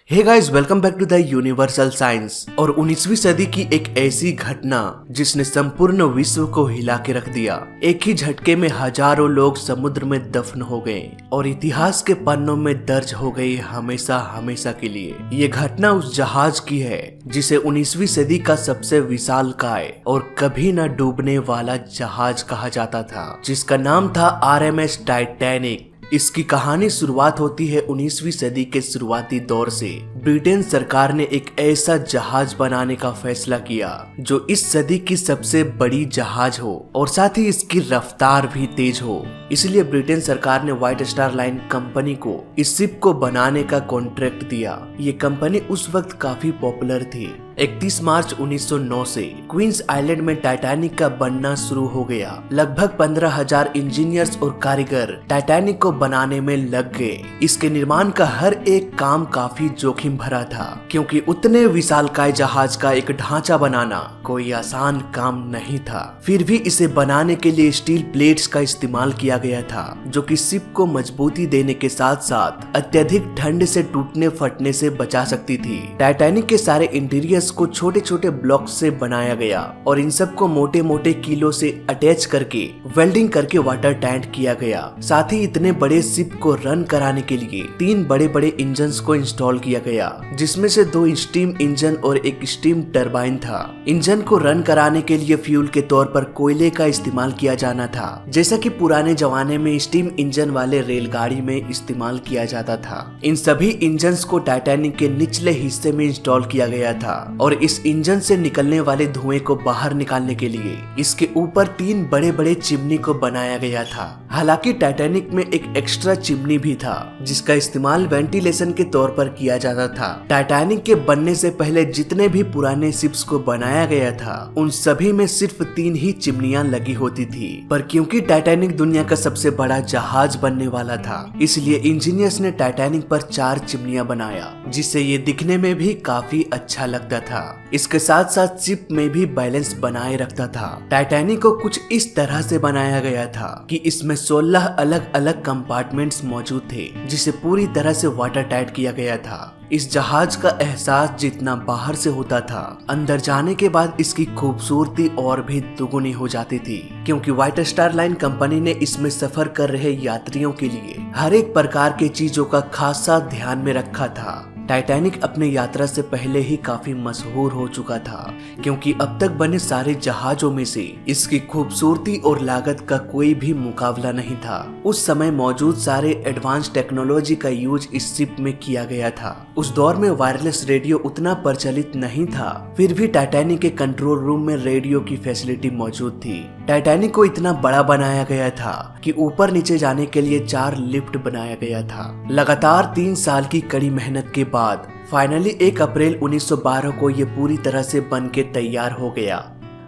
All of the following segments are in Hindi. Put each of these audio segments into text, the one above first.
Hey guys, welcome back to the Universal Science. और 19वीं सदी की एक ऐसी घटना जिसने संपूर्ण विश्व को हिला के रख दिया। एक ही झटके में हजारों लोग समुद्र में दफन हो गए और इतिहास के पन्नों में दर्ज हो गई हमेशा हमेशा के लिए। ये घटना उस जहाज की है जिसे 19वीं सदी का सबसे विशालकाय और कभी न डूबने वाला जहाज कहा जाता था, जिसका नाम था RMS टाइटैनिक। इसकी कहानी शुरुआत होती है 19वीं सदी के शुरुआती दौर से। ब्रिटेन सरकार ने एक ऐसा जहाज बनाने का फैसला किया जो इस सदी की सबसे बड़ी जहाज हो और साथ ही इसकी रफ्तार भी तेज हो। इसलिए ब्रिटेन सरकार ने व्हाइट स्टार लाइन कंपनी को इस शिप को बनाने का कॉन्ट्रैक्ट दिया। ये कंपनी उस वक्त काफी पॉपुलर थी। 31 मार्च 1909 से क्वींस आइलैंड में टाइटैनिक का बनना शुरू हो गया। लगभग 15,000 इंजीनियर्स और कारीगर टाइटैनिक को बनाने में लग गए। इसके निर्माण का हर एक काम काफी जोखिम भरा था, क्योंकि उतने विशालकाय जहाज का एक ढांचा बनाना कोई आसान काम नहीं था। फिर भी इसे बनाने के लिए स्टील प्लेट्स का इस्तेमाल किया गया था, जो कि शिप को मजबूती देने के साथ साथ अत्यधिक ठंड से टूटने फटने से बचा सकती थी। टाइटैनिक के सारे इंटीरियर्स को छोटे छोटे ब्लॉक्स से बनाया गया और इन सब को मोटे मोटे कीलों से अटैच करके वेल्डिंग करके वाटर टाइट किया गया। साथ ही इतने बड़े शिप को रन कराने के लिए 3 बड़े बड़े इंजन्स को इंस्टॉल किया गया, जिसमें से 2 स्टीम इंजन और एक स्टीम टरबाइन था। इंजन को रन कराने के लिए फ्यूल के तौर पर कोयले का इस्तेमाल किया जाना था, जैसा कि पुराने जमाने में स्टीम इंजन वाले रेलगाड़ी में इस्तेमाल किया जाता था। इन सभी इंजन्स को टाइटैनिक के निचले हिस्से में इंस्टॉल किया गया था और इस इंजन से निकलने वाले धुएं को बाहर निकालने के लिए इसके ऊपर 3 बड़े बड़े चिमनी को बनाया गया था। हालांकि टाइटैनिक में एक एक्स्ट्रा चिमनी भी था, जिसका इस्तेमाल वेंटिलेशन के तौर पर किया जाता था। टाइटैनिक के बनने से पहले जितने भी पुराने शिप्स को बनाया गया था, उन सभी में सिर्फ 3 ही चिमनियां लगी होती थी। पर क्योंकि टाइटैनिक दुनिया का सबसे बड़ा जहाज बनने वाला था, इसलिए इंजीनियर्स ने टाइटैनिक पर 4 चिमनियां बनाया, जिससे ये दिखने में भी काफी अच्छा लगता था। इसके साथ साथ शिप में भी बैलेंस बनाए रखता था। टाइटैनिक को कुछ इस तरह से बनाया गया था कि इसमें 16 अलग अलग कंपार्टमेंट्स मौजूद थे, जिसे पूरी तरह से वाटर टाइट किया गया था। इस जहाज का एहसास जितना बाहर से होता था, अंदर जाने के बाद इसकी खूबसूरती और भी दुगुनी हो जाती थी, क्योंकि व्हाइट स्टार लाइन कंपनी ने इसमें सफर कर रहे यात्रियों के लिए हर एक प्रकार के चीजों का खासा ध्यान में रखा था। टाइटैनिक अपने यात्रा से पहले ही काफी मशहूर हो चुका था, क्योंकि अब तक बने सारे जहाजों में से इसकी खूबसूरती और लागत का कोई भी मुकाबला नहीं था। उस समय मौजूद सारे एडवांस टेक्नोलॉजी का यूज इस शिप में किया गया था। उस दौर में वायरलेस रेडियो उतना प्रचलित नहीं था, फिर भी टाइटैनिक के कंट्रोल रूम में रेडियो की फैसिलिटी मौजूद थी। टाइटैनिक को इतना बड़ा बनाया गया था कि ऊपर नीचे जाने के लिए 4 लिफ्ट बनाया गया था। लगातार 3 साल की कड़ी मेहनत के बाद फाइनली 1 अप्रैल 1912 को ये पूरी तरह से बन के तैयार हो गया।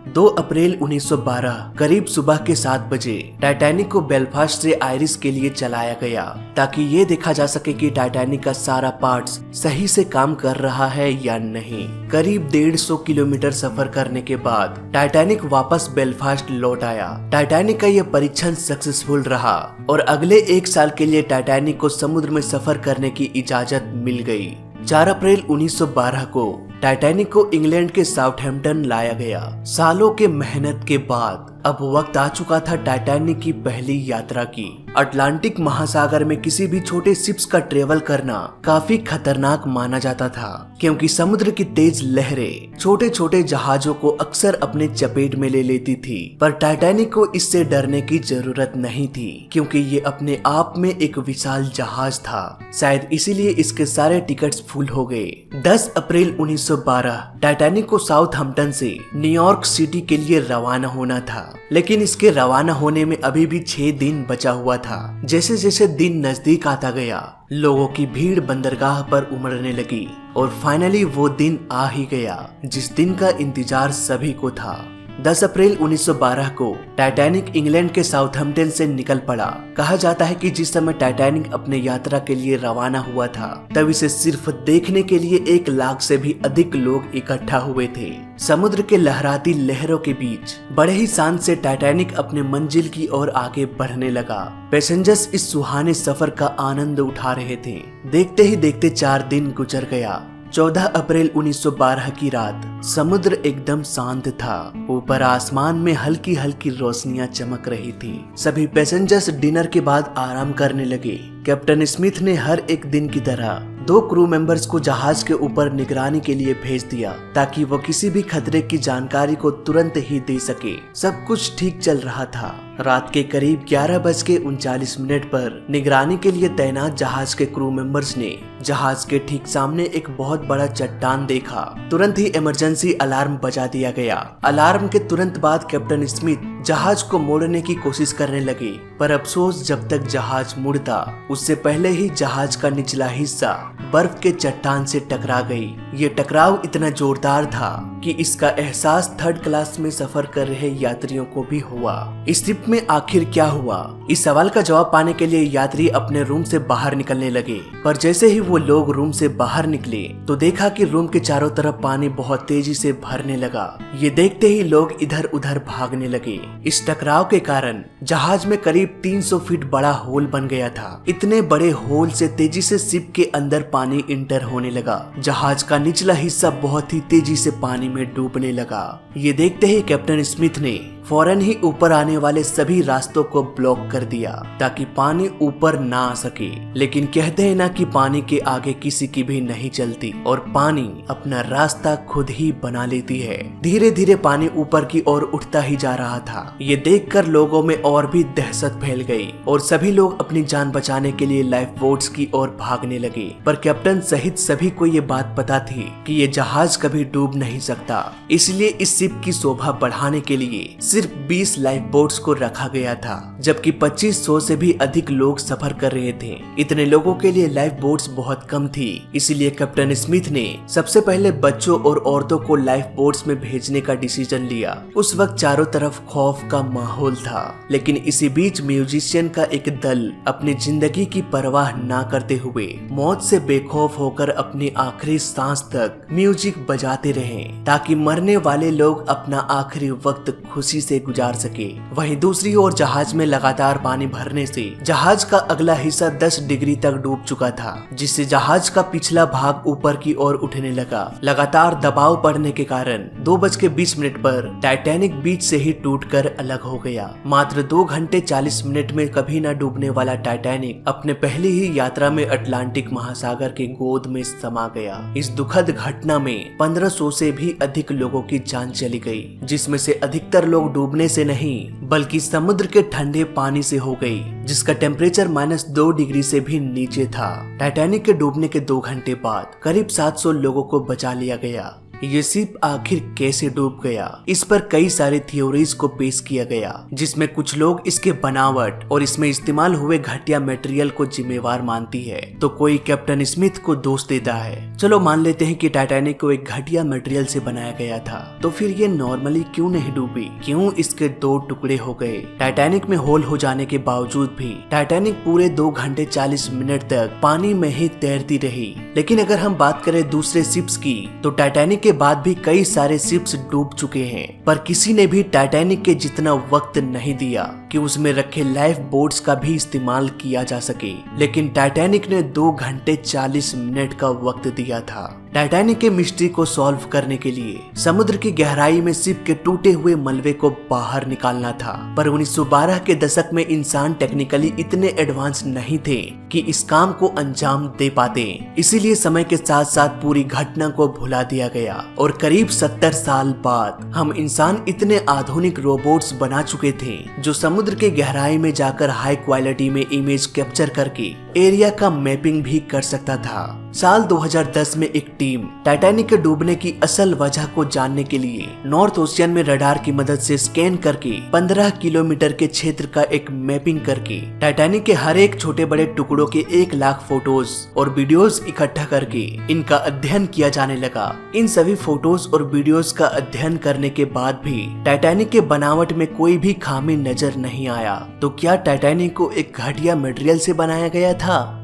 2 अप्रैल 1912 करीब सुबह के 7 बजे टाइटैनिक को बेलफास्ट से आयरिश के लिए चलाया गया, ताकि ये देखा जा सके कि टाइटैनिक का सारा पार्ट्स सही से काम कर रहा है या नहीं। करीब 150 किलोमीटर सफर करने के बाद टाइटैनिक वापस बेलफास्ट लौट आया। टाइटैनिक का ये परीक्षण सक्सेसफुल रहा और अगले 1 साल के लिए टाइटैनिक को समुद्र में सफर करने की इजाजत मिल गई। 4 अप्रैल 1912 को टाइटैनिक को इंग्लैंड के साउथहैम्पटन लाया गया। सालों के मेहनत के बाद अब वक्त आ चुका था टाइटैनिक की पहली यात्रा की। अटलांटिक महासागर में किसी भी छोटे शिप्स का ट्रेवल करना काफी खतरनाक माना जाता था, क्योंकि समुद्र की तेज लहरें छोटे छोटे जहाजों को अक्सर अपने चपेट में ले लेती थी। पर टाइटैनिक को इससे डरने की जरूरत नहीं थी, क्योंकि ये अपने आप में एक विशाल जहाज था। शायद इसीलिए इसके सारे टिकट्स फुल हो गए। 10 अप्रैल 1912 टाइटैनिक को साउथहैम्पटन से न्यूयॉर्क सिटी के लिए रवाना होना था, लेकिन इसके रवाना होने में अभी भी 6 दिन बचा हुआ था। जैसे जैसे दिन नजदीक आता गया, लोगों की भीड़ बंदरगाह पर उमड़ने लगी और फाइनली वो दिन आ ही गया जिस दिन का इंतजार सभी को था। 10 अप्रैल 1912 को टाइटैनिक इंग्लैंड के साउथहैम्पटन से निकल पड़ा। कहा जाता है कि जिस समय टाइटैनिक अपने यात्रा के लिए रवाना हुआ था तब इसे सिर्फ देखने के लिए 1 लाख से भी अधिक लोग इकट्ठा हुए थे। समुद्र के लहराती लहरों के बीच बड़े ही शान से टाइटैनिक अपने मंजिल की ओर आगे बढ़ने लगा। पैसेंजर्स इस सुहाने सफर का आनंद उठा रहे थे। देखते ही देखते 4 दिन गुजर गया। 14 अप्रैल 1912 की रात समुद्र एकदम शांत था। ऊपर आसमान में हल्की हल्की रोशनियां चमक रही थी। सभी पैसेंजर्स डिनर के बाद आराम करने लगे। कैप्टन स्मिथ ने हर एक दिन की तरह 2 क्रू मेंबर्स को जहाज के ऊपर निगरानी के लिए भेज दिया ताकि वो किसी भी खतरे की जानकारी को तुरंत ही दे सके। सब कुछ ठीक चल रहा था। रात के करीब 11:39 पर निगरानी के लिए तैनात जहाज के क्रू मेंबर्स ने जहाज के ठीक सामने एक बहुत बड़ा चट्टान देखा। तुरंत ही इमरजेंसी अलार्म बजा दिया गया। अलार्म के तुरंत बाद कैप्टन स्मिथ जहाज को मोड़ने की कोशिश करने लगे, पर अफसोस जब तक जहाज मुड़ता उससे पहले ही जहाज का निचला हिस्सा बर्फ के चट्टान से टकरा गई। ये टकराव इतना जोरदार था कि इसका एहसास 3rd क्लास में सफर कर रहे यात्रियों को भी हुआ। इस ट्रिप में आखिर क्या हुआ, इस सवाल का जवाब पाने के लिए यात्री अपने रूम से बाहर निकलने लगे। पर जैसे ही वो लोग रूम से बाहर निकले तो देखा कि रूम के चारों तरफ पानी बहुत तेजी से भरने लगा। ये देखते ही लोग इधर उधर भागने लगे। इस टकराव के कारण जहाज में करीब 300 फीट बड़ा होल बन गया था। इतने बड़े होल से तेजी से शिप के अंदर पानी इंटर होने लगा। जहाज का निचला हिस्सा बहुत ही तेजी से पानी में डूबने लगा। ये देखते ही कैप्टन स्मिथ ने फौरन ही ऊपर आने वाले सभी रास्तों को ब्लॉक कर दिया ताकि पानी ऊपर ना आ सके। लेकिन कहते हैं ना कि पानी के आगे किसी की भी नहीं चलती और पानी अपना रास्ता खुद ही बना लेती है। धीरे धीरे पानी ऊपर की ओर उठता ही जा रहा था। ये देखकर लोगों में और भी दहशत फैल गई और सभी लोग अपनी जान बचाने के लिए लाइफ बोट्स की ओर भागने लगे। पर कैप्टन सहित सभी को ये बात पता थी कि ये जहाज कभी डूब नहीं सकता, इसलिए इस शिप की शोभा बढ़ाने के लिए सिर्फ 20 लाइफ बोट्स को रखा गया था, जबकि 2500 से भी अधिक लोग सफर कर रहे थे। इतने लोगों के लिए लाइफ बोट्स बहुत कम थी, इसलिए कैप्टन स्मिथ ने सबसे पहले बच्चों और औरतों को लाइफ बोट्स में भेजने का डिसीजन लिया। उस वक्त चारों तरफ खौफ का माहौल था, लेकिन इसी बीच म्यूजिशियन का एक दल अपनी जिंदगी की परवाह ना करते हुए मौत से बेखौफ होकर अपनी आखिरी सांस तक म्यूजिक बजाते रहे ताकि मरने वाले लोग अपना आखिरी वक्त खुशी से गुजार सके। वहीं दूसरी ओर जहाज में लगातार पानी भरने से जहाज का अगला हिस्सा 10 डिग्री तक डूब चुका था, जिससे जहाज का पिछला भाग ऊपर की ओर उठने लगा। लगातार दबाव बढ़ने के कारण 2:20 पर टाइटैनिक बीच से ही टूटकर अलग हो गया। मात्र 2 घंटे 40 मिनट में कभी न डूबने वाला टाइटैनिक अपने पहली ही यात्रा में अटलांटिक महासागर की गोद में समा गया। इस दुखद घटना में 1500 से भी अधिक लोगों की जान चली गई, जिसमें से अधिकतर लोग डूबने से नहीं बल्कि समुद्र के ठंडे पानी से हो गई, जिसका टेम्परेचर -2 डिग्री से भी नीचे था। टाइटैनिक के डूबने के 2 घंटे बाद करीब 700 लोगों को बचा लिया गया। ये शिप आखिर कैसे डूब गया, इस पर कई सारे थ्योरीज को पेश किया गया, जिसमें कुछ लोग इसके बनावट और इसमें इस्तेमाल हुए घटिया मटेरियल को जिम्मेवार मानती है, तो कोई कैप्टन स्मिथ को दोष देता है। चलो मान लेते हैं कि टाइटैनिक को एक घटिया मटेरियल से बनाया गया था, तो फिर ये नॉर्मली क्यों नहीं डूबी, क्यों इसके 2 टुकड़े हो गए। टाइटैनिक में होल हो जाने के बावजूद भी टाइटैनिक पूरे 2 घंटे 40 मिनट तक पानी में ही तैरती रही। लेकिन अगर हम बात करें दूसरे शिप्स की, तो टाइटैनिक के बाद भी कई सारे शिप्स डूब चुके हैं, पर किसी ने भी टाइटैनिक के जितना वक्त नहीं दिया कि उसमें रखे लाइफ बोट्स का भी इस्तेमाल किया जा सके। लेकिन टाइटैनिक ने 2 घंटे 40 मिनट का वक्त दिया था। टाइटैनिक के मिस्ट्री को सॉल्व करने के लिए समुद्र की गहराई में शिप के टूटे हुए मलबे को बाहर निकालना था, पर 1912 के दशक में इंसान टेक्निकली इतने एडवांस नहीं थे कि इस काम को अंजाम दे पाते। इसीलिए समय के साथ साथ पूरी घटना को भुला दिया गया और करीब 70 साल बाद हम इंसान इतने आधुनिक रोबोट्स बना चुके थे जो समुद्र के गहराई में जाकर हाई क्वालिटी में इमेज कैप्चर करके एरिया का मैपिंग भी कर सकता था। साल 2010 में एक टीम टाइटैनिक के डूबने की असल वजह को जानने के लिए नॉर्थ ओशियन में रडार की मदद से स्कैन करके 15 किलोमीटर के क्षेत्र का एक मैपिंग करके टाइटैनिक के हर एक छोटे बड़े टुकड़ों के 1 लाख फोटोज और वीडियोस इकट्ठा करके इनका अध्ययन किया जाने लगा। इन सभी फोटोज और वीडियोस का अध्ययन करने के बाद भी टाइटैनिक के बनावट में कोई भी खामी नजर नहीं आया। तो क्या टाइटैनिक को एक घटिया मटेरियल से बनाया गया था?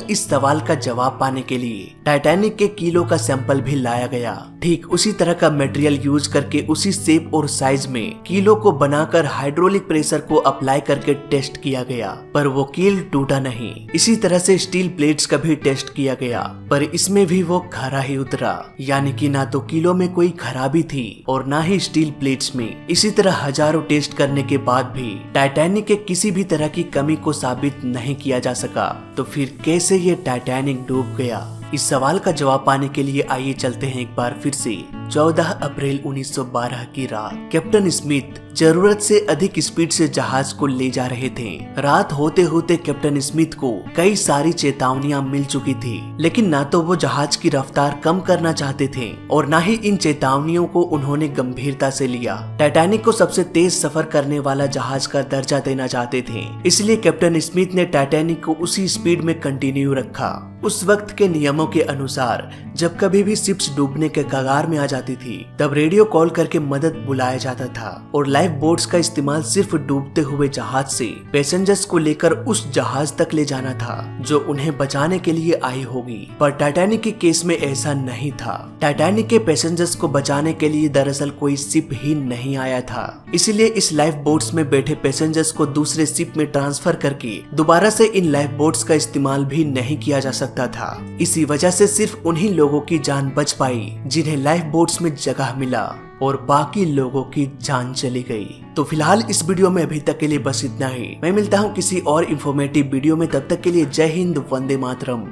इस सवाल का जवाब पाने के लिए टाइटैनिक के कीलो का सैंपल भी लाया गया। ठीक उसी तरह का मटेरियल यूज करके उसी शेप और साइज में कीलो को बनाकर हाइड्रोलिक प्रेशर को अप्लाई करके टेस्ट किया गया, पर वो कील टूटा नहीं। इसी तरह से स्टील प्लेट्स का भी टेस्ट किया गया, पर इसमें भी वो खरा ही उतरा, यानी कि ना तो कीलो में कोई खराबी थी और ना ही स्टील प्लेट्स में। इसी तरह हजारों टेस्ट करने के बाद भी टाइटैनिक के किसी भी तरह की कमी को साबित नहीं किया जा सका। तो फिर कैसे ये टाइटैनिक डूब गया? इस सवाल का जवाब पाने के लिए आइए चलते हैं एक बार फिर से 14 अप्रैल 1912 की रात। कैप्टन स्मिथ जरूरत से अधिक स्पीड से जहाज को ले जा रहे थे। रात होते होते कैप्टन स्मिथ को कई सारी चेतावनियां मिल चुकी थी, लेकिन ना तो वो जहाज की रफ्तार कम करना चाहते थे और ना ही इन चेतावनियों को उन्होंने गंभीरता से लिया। टाइटैनिक को सबसे तेज सफर करने वाला जहाज का दर्जा देना चाहते थे, इसलिए कैप्टन स्मिथ ने टाइटैनिक को उसी स्पीड में कंटिन्यू रखा। उस वक्त के नियमों के अनुसार जब कभी भी शिप्स डूबने के कगार में आ जाती थी, तब रेडियो कॉल करके मदद बुलाया जाता था और लाइफ बोट्स का इस्तेमाल सिर्फ डूबते हुए जहाज से पैसेंजर्स को लेकर उस जहाज तक ले जाना था जो उन्हें बचाने के लिए आई होगी। पर टाइटैनिक के केस में ऐसा नहीं था। टाइटैनिक के पैसेंजर्स को बचाने के लिए दरअसल कोई शिप ही नहीं आया था, इसलिए इस लाइफ बोट्स में बैठे पैसेंजर्स को दूसरे शिप में ट्रांसफर करके दोबारा से इन लाइफ बोट्स का इस्तेमाल भी नहीं किया जा सकता था। इसी वजह से सिर्फ उन्हीं लोगों की जान बच पाई जिन्हें लाइफ बोट्स में जगह मिला और बाकी लोगों की जान चली गई। तो फिलहाल इस वीडियो में अभी तक के लिए बस इतना ही। मैं मिलता हूँ किसी और इन्फॉर्मेटिव वीडियो में, तब तक के लिए जय हिंद, वंदे मातरम।